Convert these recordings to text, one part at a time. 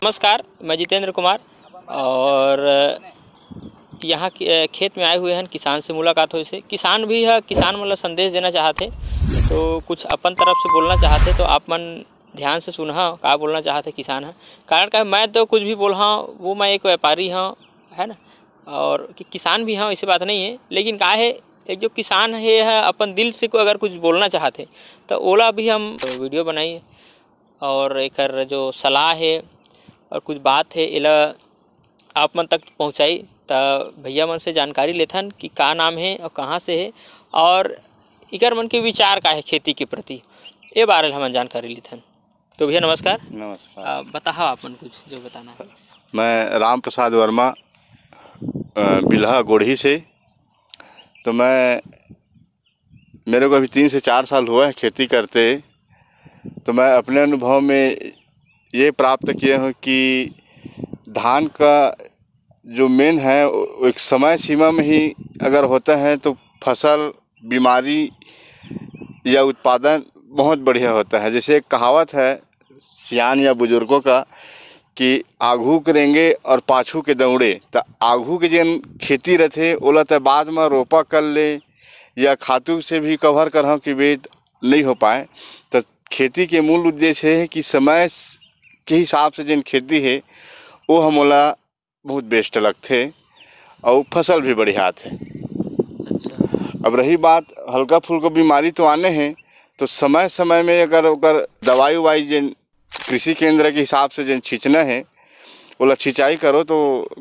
नमस्कार, मैं जितेंद्र कुमार और यहाँ खेत में आए हुए हैं। किसान से मुलाकात हुई से किसान भी है, किसान मतलब संदेश देना चाहते तो कुछ अपन तरफ से बोलना चाहते तो आप मन ध्यान से सुना का बोलना चाहते किसान है। कारण का मैं तो कुछ भी बोल हाँ वो मैं एक व्यापारी हाँ है ना, और कि किसान भी हाँ ऐसी बात नहीं है, लेकिन का है एक जो किसान है अपन दिल से को अगर कुछ बोलना चाहते तो ओला भी हम वीडियो बनाई और एक जो सलाह है और कुछ बात है इला आप मन तक पहुँचाई तो भैया मन से जानकारी लेथन कि का नाम है और कहाँ से है और इकर मन के विचार का है खेती के प्रति, ये बारे में हम जानकारी लेथन। तो भैया नमस्कार। नमस्कार। बताओ आप मन कुछ जो बताना है। मैं राम प्रसाद वर्मा बिल्हा गोढ़ी से। तो मेरे को अभी 3 से 4 साल हुआ है खेती करते। तो मैं अपने अनुभव में ये प्राप्त किया हूँ कि धान का जो मेन है वो एक समय सीमा में ही अगर होता है तो फसल, बीमारी या उत्पादन बहुत बढ़िया होता है। जैसे एक कहावत है सियान या बुजुर्गों का कि आघू करेंगे और पाछू के दौड़े। तो आघू के जन खेती रहते ओला तो बाद में रोपा कर ले या खातू से भी कवर करहूँ कि वेद नहीं हो पाए। तो खेती के मूल उद्देश्य है कि समय के हिसाब से जन खेती है वो हमला बहुत बेस्ट लगते और फसल भी बढ़िया थे। अच्छा। अब रही बात हल्का फुल्का बीमारी तो आने हैं तो समय समय में अगर दवाई उवाई जन कृषि केंद्र के हिसाब से जन छींचना है वो सिंचाई करो तो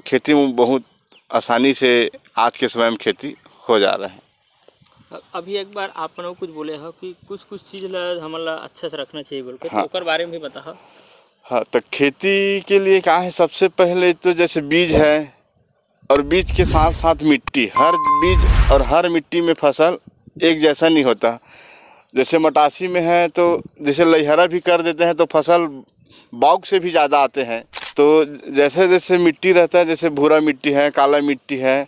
खेती में बहुत आसानी से आज के समय में खेती हो जा रहा है। अभी एक बार आप लोग कुछ बोले हो कि कुछ चीज़ हमारा अच्छा से रखना चाहिए बोल के। हाँ। तो बारे में भी बताओ। हाँ, तो खेती के लिए क्या है, सबसे पहले तो जैसे बीज है और बीज के साथ साथ मिट्टी। हर बीज और हर मिट्टी में फसल एक जैसा नहीं होता। जैसे मटासी में है तो जैसे लहरा भी कर देते हैं तो फसल बाउग से भी ज़्यादा आते हैं। तो जैसे जैसे मिट्टी रहता है, जैसे भूरा मिट्टी है, काला मिट्टी है,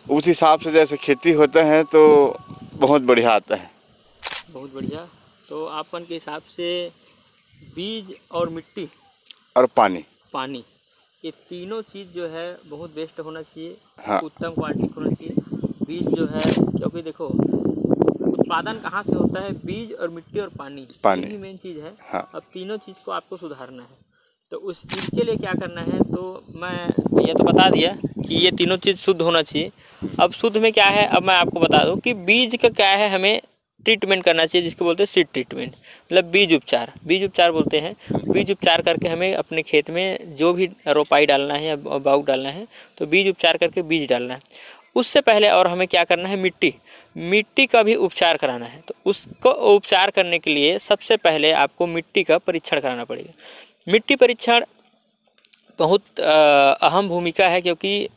उस हिसाब से जैसे खेती होता है तो बहुत बढ़िया आता है। बहुत बढ़िया। तो आपन के हिसाब से बीज और मिट्टी और पानी ये तीनों चीज़ जो है बहुत बेस्ट होना चाहिए। हाँ। उत्तम क्वालिटी होना चाहिए। बीज जो है क्योंकि देखो उत्पादन कहाँ से होता है, बीज और मिट्टी और पानी यही मेन चीज़ है। हाँ। अब तीनों चीज़ को आपको सुधारना है तो उस चीज़ के लिए क्या करना है। तो मैं ये तो बता दिया कि ये तीनों चीज़ शुद्ध होना चाहिए। अब शुद्ध में क्या है, अब मैं आपको बता दूं कि बीज का क्या है, हमें ट्रीटमेंट करना चाहिए जिसको बोलते हैं सीड ट्रीटमेंट, मतलब बीज उपचार बोलते हैं। बीज उपचार करके हमें अपने खेत में जो भी रोपाई डालना है या बाउग डालना है तो बीज उपचार करके बीज डालना है। उससे पहले और हमें क्या करना है, मिट्टी का भी उपचार कराना है। तो उसको उपचार करने के लिए सबसे पहले आपको मिट्टी का परीक्षण कराना पड़ेगा। मिट्टी परीक्षण बहुत अहम भूमिका है क्योंकि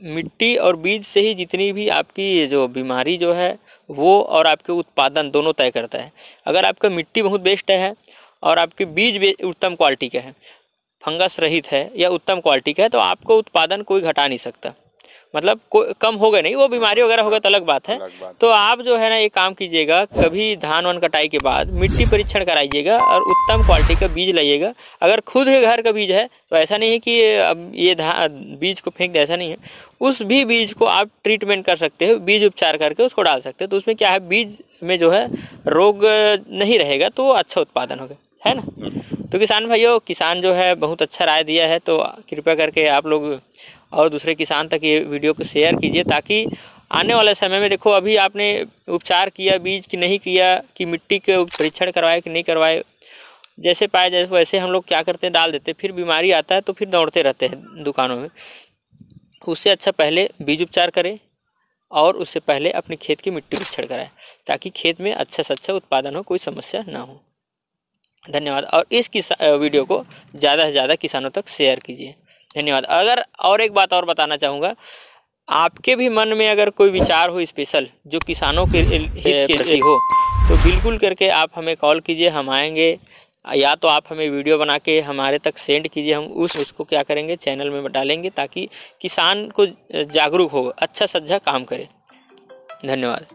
मिट्टी और बीज से ही जितनी भी आपकी जो बीमारी जो है वो और आपके उत्पादन दोनों तय करता है। अगर आपका मिट्टी बहुत बेस्ट है और आपके बीज उत्तम क्वालिटी का है, फंगस रहित है या उत्तम क्वालिटी का है तो आपको उत्पादन कोई घटा नहीं सकता। मतलब कोई कम होगा नहीं, वो बीमारी वगैरह होगा तो अलग बात है। तो आप जो है ना एक काम कीजिएगा, कभी धान वान कटाई के बाद मिट्टी परीक्षण कराइएगा और उत्तम क्वालिटी का बीज लाइएगा। अगर खुद के घर का बीज है तो ऐसा नहीं है कि अब ये बीज को फेंक दे, ऐसा नहीं है। उस भी बीज को आप ट्रीटमेंट कर सकते हो, बीज उपचार करके उसको डाल सकते हो। तो उसमें क्या है, बीज में जो है रोग नहीं रहेगा तो अच्छा उत्पादन होगा, है ना। तो किसान भाइयों, किसान जो है बहुत अच्छा राय दिया है तो कृपया करके आप लोग और दूसरे किसान तक ये वीडियो को शेयर कीजिए ताकि आने वाले समय में देखो अभी आपने उपचार किया बीज की नहीं किया कि मिट्टी के परीक्षण करवाए कि नहीं करवाए, जैसे पाए जैसे वैसे हम लोग क्या करते हैं डाल देते, फिर बीमारी आता है तो फिर दौड़ते रहते हैं दुकानों में। उससे अच्छा पहले बीज उपचार करें और उससे पहले अपने खेत की मिट्टी परीक्षण कराएं ताकि खेत में अच्छा से अच्छा उत्पादन हो, कोई समस्या ना हो। धन्यवाद। और इस वीडियो को ज़्यादा से ज़्यादा किसानों तक शेयर कीजिए। धन्यवाद। अगर और एक बात और बताना चाहूँगा, आपके भी मन में अगर कोई विचार हो स्पेशल जो किसानों के हित के प्रति हो तो बिल्कुल करके आप हमें कॉल कीजिए, हम आएंगे। या तो आप हमें वीडियो बना के हमारे तक सेंड कीजिए, हम उसको क्या करेंगे चैनल में डालेंगे ताकि किसान को जागरूक हो, अच्छा सज्जा काम करे। धन्यवाद।